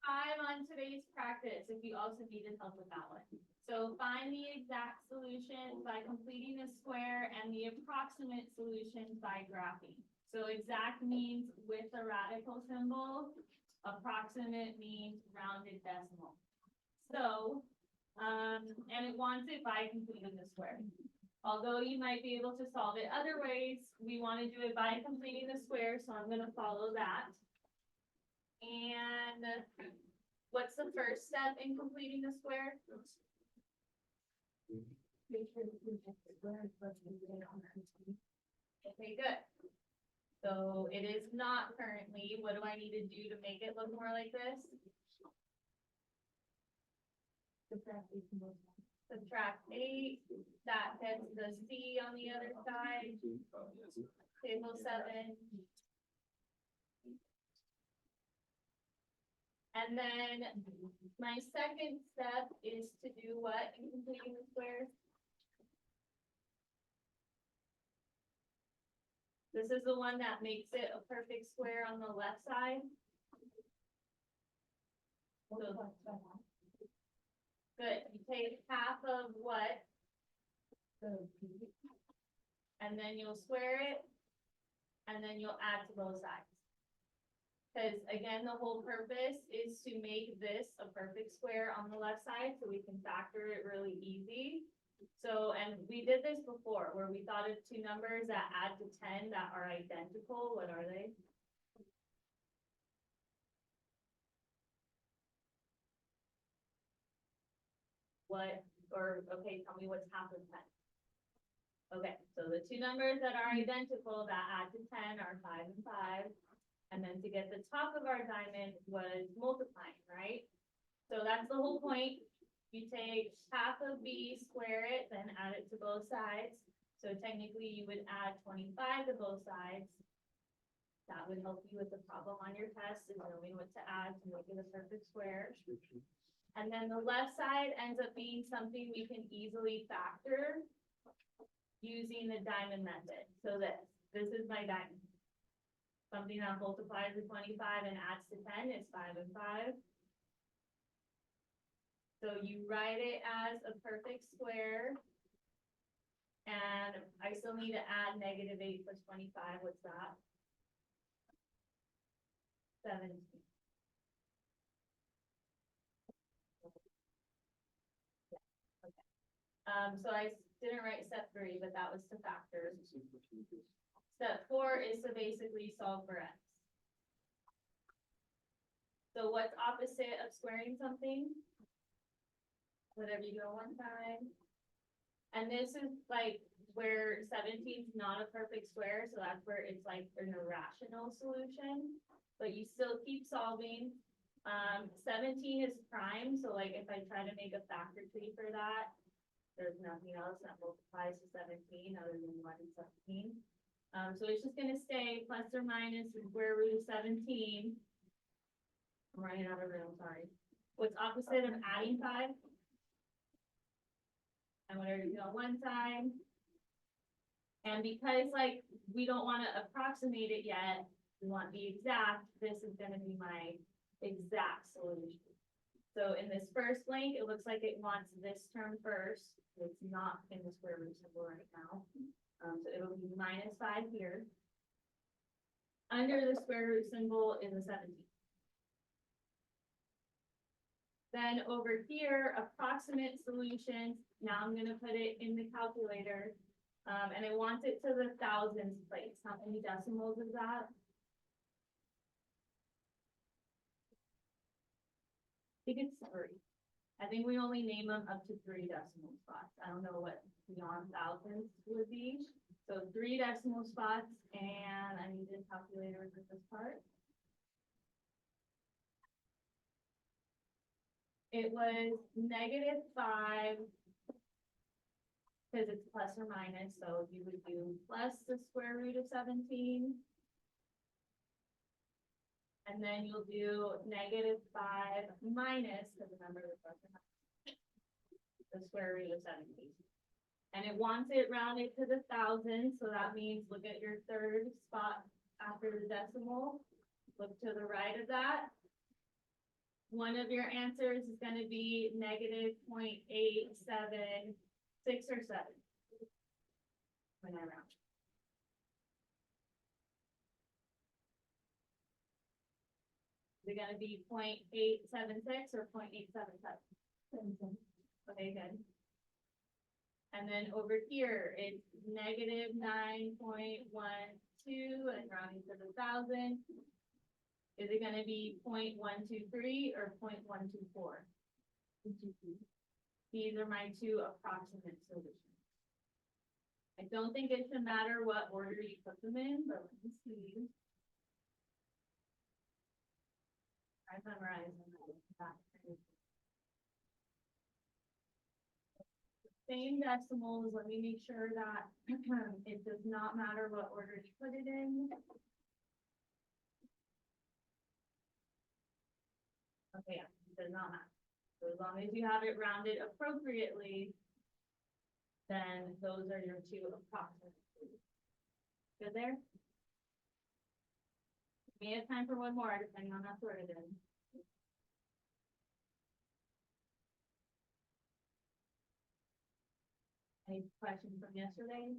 5 on today's practice, if you also needed help with that one. So find the exact solution by completing a square and the approximate solution by graphing. So exact means with a radical symbol, approximate means rounded decimal. So, and it wants it by completing the square. Although you might be able to solve it other ways, we want to do it by completing the square, so I'm going to follow that. And what's the first step in completing the square? Okay, good. So it is not currently. What do I need to do to make it look more like this? Subtract 8. That gets the C on the other side. Table 7. And then my second step is to do what in completing the square? This is the one that makes it a perfect square on the left side. So, good. You take half of what? And then you'll square it. And then you'll add to both sides. Because again, the whole purpose is to make this a perfect square on the left side so we can factor it really easy. So, and we did this before where we thought of two numbers that add to 10 that are identical. What are they? What, or, okay, tell me what's half of 10. Okay, so the two numbers that are identical that add to 10 are 5 and 5. And then to get the top of our diamond was multiplying, right? So that's the whole point. You take half of B, square it, then add it to both sides. So technically you would add 25 to both sides. That would help you with the problem on your test is knowing what to add to make it a perfect square. And then the left side ends up being something we can easily factor using the diamond method. So this is my diamond. Something that multiplies to 25 and adds to 10 is 5 and 5. So you write it as a perfect square. And I still need to add negative 8 plus 25. What's that? 17. Yeah. Okay. So I didn't write step 3, but that was to factor. Step 4 is to basically solve for x. So what's opposite of squaring something? Whatever you do on one side. And this is like where 17 is not a perfect square, so that's where it's like an irrational solution. But you still keep solving. 17 is prime, so like if I try to make a factor tree for that, there's nothing else that multiplies to 17 other than 1 and 17. So it's just going to stay plus or minus the square root of 17. I'm running out of room, sorry. What's opposite of adding 5? And whatever you do on one side. And because like we don't want to approximate it yet, we want the exact, this is going to be my exact solution. So in this first blank, it looks like it wants this term first. It's not in the square root symbol right now. So it'll be minus 5 here. Under the square root symbol is a 17. Then over here, approximate solutions. Now I'm going to put it in the calculator. And it wants it to the thousands place. How many decimals is that? I think it's 3. I think we only name them up to 3 decimal spots. I don't know what beyond thousands would be. So 3 decimal spots, and I need a calculator for this part. It was -5 because it's plus or minus. So you would do plus the square root of 17. And then you'll do -5 minus, because remember the plus or minus, the square root of 17. And it wants it rounded to the thousands, so that means look at your third spot after the decimal. Look to the right of that. one of your answers is gonna be negative 0.876 or 7. When I round. Is it gonna be 0.876 or 0.877? Okay, good. And then over here, it's negative 9.12 and rounding to the 1,000. Is it gonna be 0.123 or 0.124? These are my two approximate solutions. I don't think it should matter what order you put them in, but let me see. I memorized them. Same decimals, let me make sure that it does not matter what order you put it in. Okay, yeah, it does not matter. So as long as you have it rounded appropriately, then those are your two approximate. Good there? We have time for one more, depending on how sort it is. Any questions from yesterday?